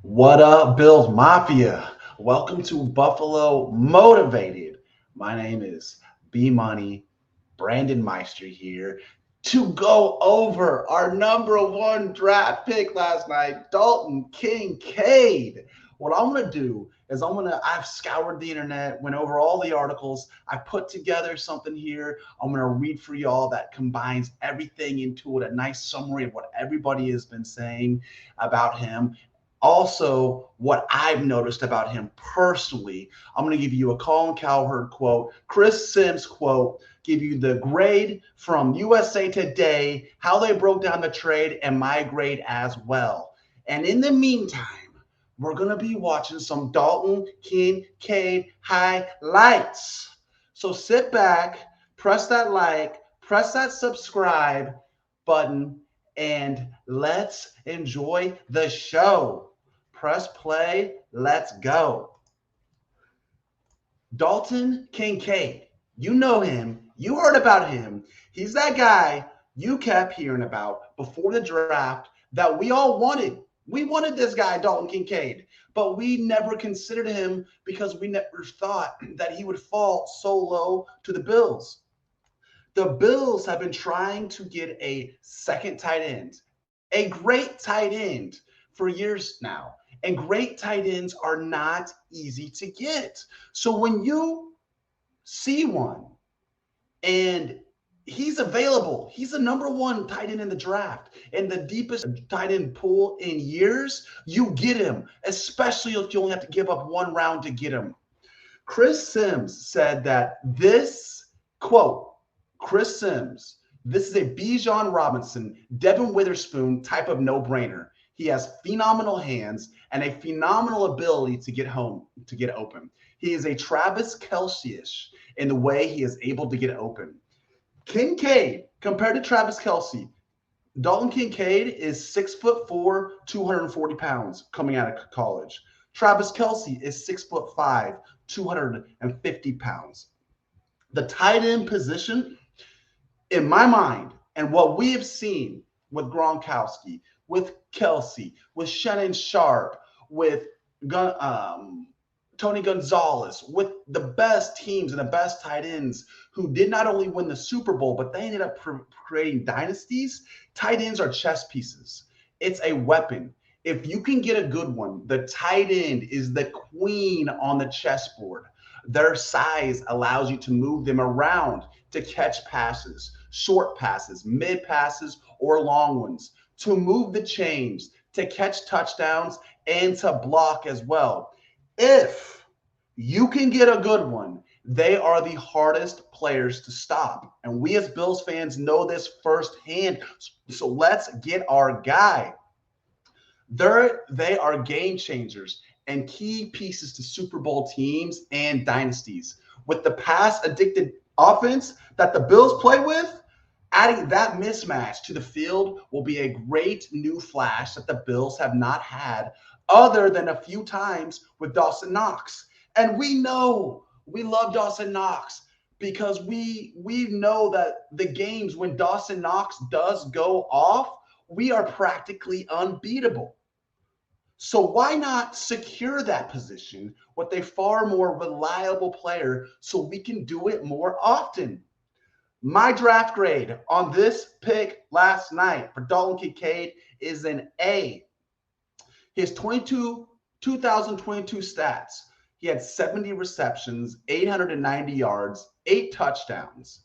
What up, Bills Mafia? Welcome to Buffalo Motivated. My name is B Money, Brandon Meister here to go over our number one draft pick last night, Dalton Kincaid. What I'm going to do is I've scoured the internet, went over all the articles. I put together something here. I'm going to read for y'all that combines everything into it, a nice summary of what everybody has been saying about him. Also, what I've noticed about him personally, I'm going to give you a Colin Cowherd quote, Chris Sims quote, give you the grade from USA Today, how they broke down the trade, and my grade as well. And in the meantime, we're going to be watching some Dalton Kincaid highlights. So sit back, press that like, press that subscribe button, and let's enjoy the show. Press play. Let's go. Dalton Kincaid. You know him. You heard about him. He's that guy you kept hearing about before the draft that we all wanted. We wanted this guy, Dalton Kincaid, but we never considered him because we never thought that he would fall so low to the Bills. The Bills have been trying to get a second tight end, a great tight end for years now. And great tight ends are not easy to get. So when you see one and he's available, he's the number one tight end in the draft and the deepest tight end pool in years, you get him, especially if you only have to give up one round to get him. Chris Sims said that this quote, Chris Sims, this is a Bijan Robinson, Devin Witherspoon type of no-brainer. He has phenomenal hands and a phenomenal ability to get open. He is a Travis Kelce-ish in the way he is able to get open. Kincaid, compared to Travis Kelce, Dalton Kincaid is 6'4", 240 pounds coming out of college. Travis Kelce is 6'5", 250 pounds. The tight end position, in my mind, and what we have seen with Gronkowski, with Kelce, with Shannon Sharp, with Tony Gonzalez, with the best teams and the best tight ends who did not only win the Super Bowl, but they ended up creating dynasties. Tight ends are chess pieces. It's a weapon. If you can get a good one, the tight end is the queen on the chessboard. Their size allows you to move them around to catch passes, short passes, mid passes, or long ones, to move the chains, to catch touchdowns, and to block as well. If you can get a good one, they are the hardest players to stop. And we as Bills fans know this firsthand. So let's get our guy. They are game changers and key pieces to Super Bowl teams and dynasties. With the pass-addicted offense that the Bills play with, adding that mismatch to the field will be a great new flash that the Bills have not had other than a few times with Dawson Knox. And we know we love Dawson Knox because we know that the games when Dawson Knox does go off, we are practically unbeatable. So why not secure that position with a far more reliable player so we can do it more often? My draft grade on this pick last night for Dalton Kincaid is an A. His 2022 stats, he had 70 receptions, 890 yards, 8 touchdowns.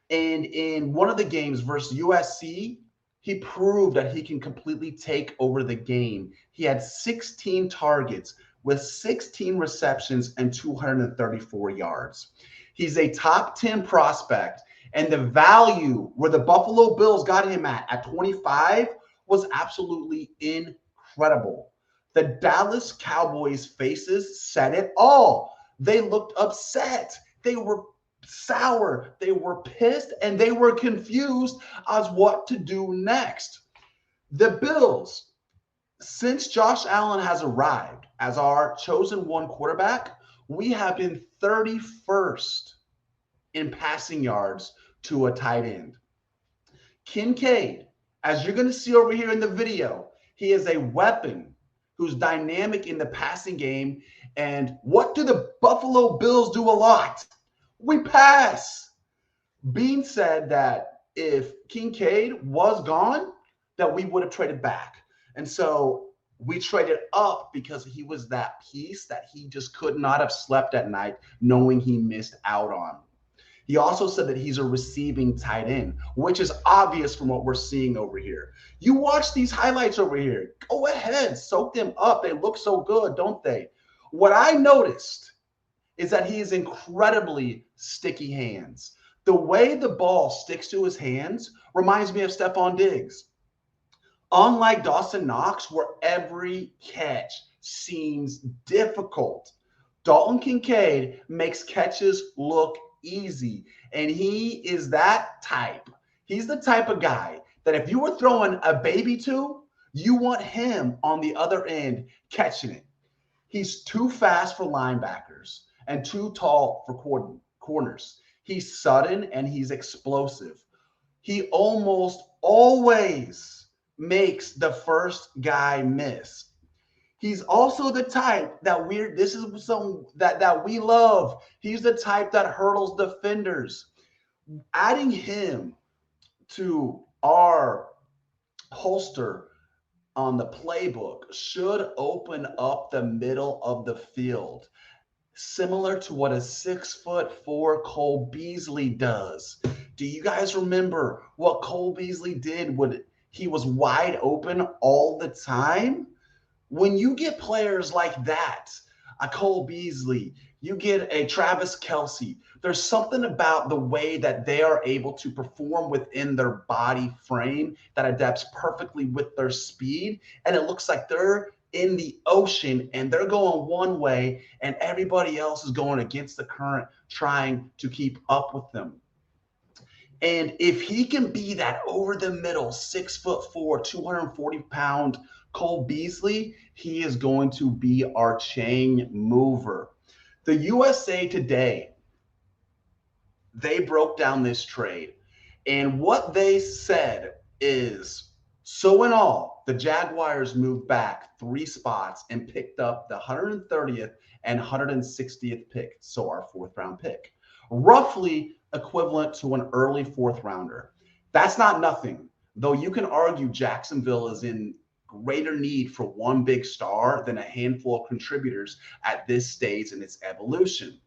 And in one of the games versus USC, he proved that he can completely take over the game. He had 16 targets with 16 receptions and 234 yards. He's a top 10 prospect, and the value where the Buffalo Bills got him at 25 was absolutely incredible. The Dallas Cowboys faces said it all. They looked upset. They were sour, they were pissed, and they were confused as what to do next. The Bills, since Josh Allen has arrived as our chosen one quarterback, we have been 31st in passing yards to a tight end. Kincaid, as you're going to see over here in the video, he is a weapon who's dynamic in the passing game. And what do the Buffalo Bills do a lot? We pass. Bean said that if Kincaid was gone, that we would have traded back. And so we traded up because he was that piece that he just could not have slept at night knowing he missed out on. He also said that he's a receiving tight end, which is obvious from what we're seeing over here. You watch these highlights over here. Go ahead, soak them up. They look so good, don't they? What I noticed is that he has incredibly sticky hands. The way the ball sticks to his hands reminds me of Stefon Diggs. Unlike Dawson Knox, where every catch seems difficult, Dalton Kincaid makes catches look easy. And he is that type. He's the type of guy that if you were throwing a baby to, you want him on the other end catching it. He's too fast for linebackers and too tall for corners. He's sudden and he's explosive. He almost always makes the first guy miss. He's also the type that we love. He's the type that hurdles defenders. Adding him to our holster on the playbook should open up the middle of the field, similar to what a 6'4" Cole Beasley does. Do you guys remember what Cole Beasley did when he was wide open all the time? When you get players like that, a Cole Beasley, you get a Travis Kelce, there's something about the way that they are able to perform within their body frame that adapts perfectly with their speed. And it looks like they're in the ocean and they're going one way and everybody else is going against the current trying to keep up with them. And if he can be that over the middle 6'4", 240-pound Cole Beasley, he is going to be our chain mover. The USA Today, they broke down this trade. And what they said is, so in all, the Jaguars moved back 3 spots and picked up the 130th and 160th pick, so our 4th round pick, roughly equivalent to an early 4th rounder. That's not nothing, though you can argue Jacksonville is in greater need for one big star than a handful of contributors at this stage in its evolution.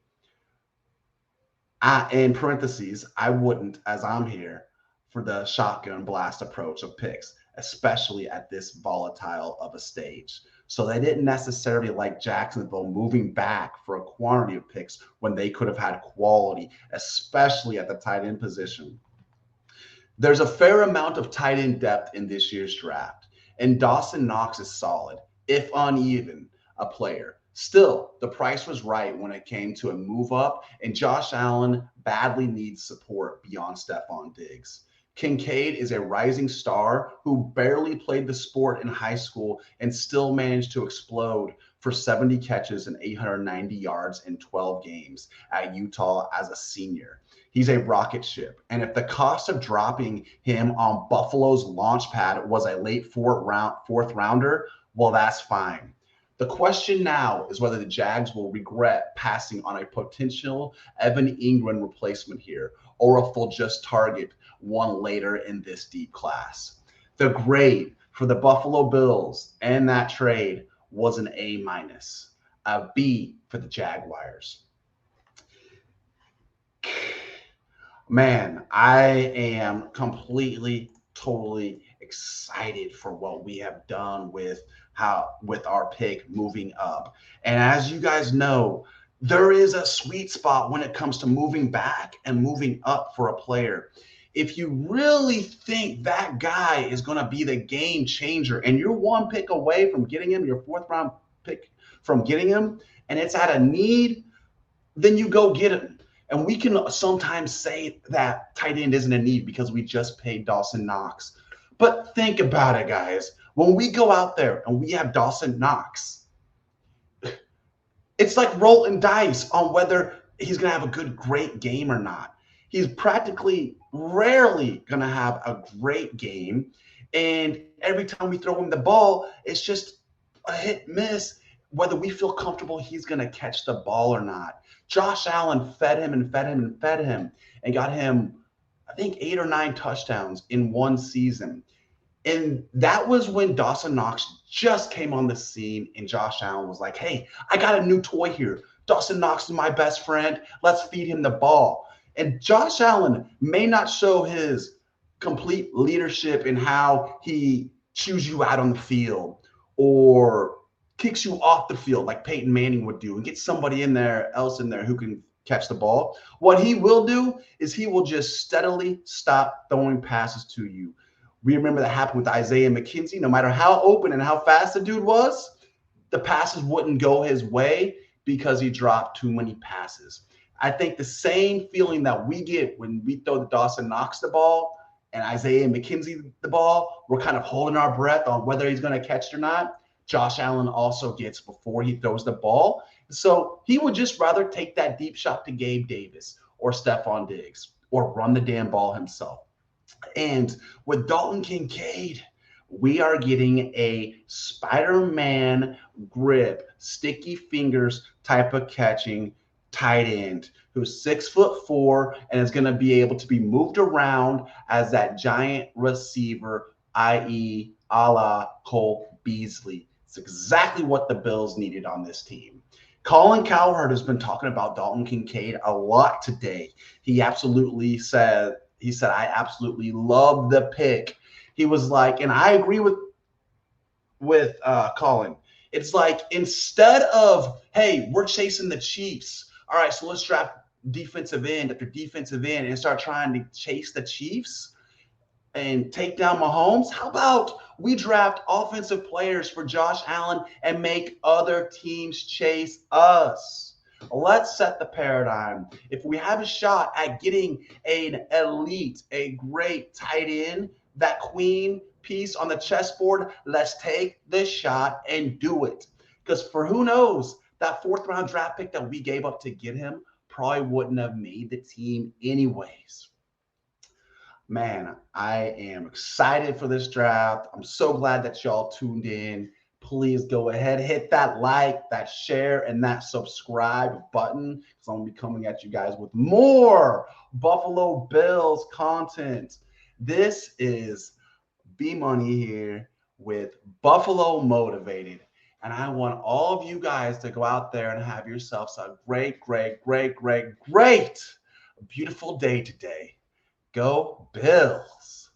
In parentheses, I wouldn't, as I'm here, for the shotgun blast approach of picks, especially at this volatile of a stage. So they didn't necessarily like Jacksonville moving back for a quantity of picks when they could have had quality, especially at the tight end position. There's a fair amount of tight end depth in this year's draft, and Dawson Knox is solid, if uneven, a player. Still, the price was right when it came to a move up, and Josh Allen badly needs support beyond Stefon Diggs. Kincaid is a rising star who barely played the sport in high school and still managed to explode for 70 catches and 890 yards in 12 games at Utah as a senior. He's a rocket ship. And if the cost of dropping him on Buffalo's launch pad was a late 4th rounder, well, that's fine. The question now is whether the Jags will regret passing on a potential Evan Ingram replacement here, or if they'll just target one later in this deep class. The grade for the Buffalo Bills and that trade was an A-, a B for the Jaguars. Man, I am completely, totally excited for what we have done with our pick moving up. And as you guys know, there is a sweet spot when it comes to moving back and moving up for a player. If you really think that guy is going to be the game changer and you're one pick away from getting him, your 4th round pick from getting him, and it's at a need, then you go get him. And we can sometimes say that tight end isn't a need because we just paid Dawson Knox. But think about it, guys. When we go out there and we have Dawson Knox, it's like rolling dice on whether he's going to have a great game or not. He's practically rarely going to have a great game. And every time we throw him the ball, it's just a hit miss, whether we feel comfortable he's going to catch the ball or not. Josh Allen fed him and fed him and fed him and got him, I think, 8 or 9 touchdowns in one season. And that was when Dawson Knox just came on the scene, and Josh Allen was like, hey, I got a new toy here. Dawson Knox is my best friend. Let's feed him the ball. And Josh Allen may not show his complete leadership in how he chews you out on the field or kicks you off the field like Peyton Manning would do and get somebody else in there who can catch the ball. What he will do is he will just steadily stop throwing passes to you. We remember that happened with Isaiah McKenzie. No matter how open and how fast the dude was, the passes wouldn't go his way because he dropped too many passes. I think the same feeling that we get when we throw the Dawson Knox the ball and Isaiah McKenzie the ball, we're kind of holding our breath on whether he's going to catch it or not. Josh Allen also gets before he throws the ball. So he would just rather take that deep shot to Gabe Davis or Stefon Diggs or run the damn ball himself. And with Dalton Kincaid, we are getting a Spider-Man grip, sticky fingers type of catching tight end who's 6'4" and is going to be able to be moved around as that giant receiver, i.e., a la Cole Beasley. It's exactly what the Bills needed on this team. Colin Cowherd has been talking about Dalton Kincaid a lot today. He said, I absolutely love the pick. He was like, and I agree with Colin. It's like, instead of, hey, we're chasing the Chiefs. All right, so let's draft defensive end after defensive end and start trying to chase the Chiefs and take down Mahomes. How about we draft offensive players for Josh Allen and make other teams chase us? Let's set the paradigm. If we have a shot at getting an elite, a great tight end, that queen piece on the chessboard, let's take the shot and do it. Because for who knows, that 4th-round draft pick that we gave up to get him probably wouldn't have made the team anyways. Man, I am excited for this draft. I'm so glad that y'all tuned in. Please go ahead, hit that like, that share, and that subscribe button, because I'm going to be coming at you guys with more Buffalo Bills content. This is B-Money here with Buffalo Motivated. And I want all of you guys to go out there and have yourselves a great, beautiful day today. Go Bills.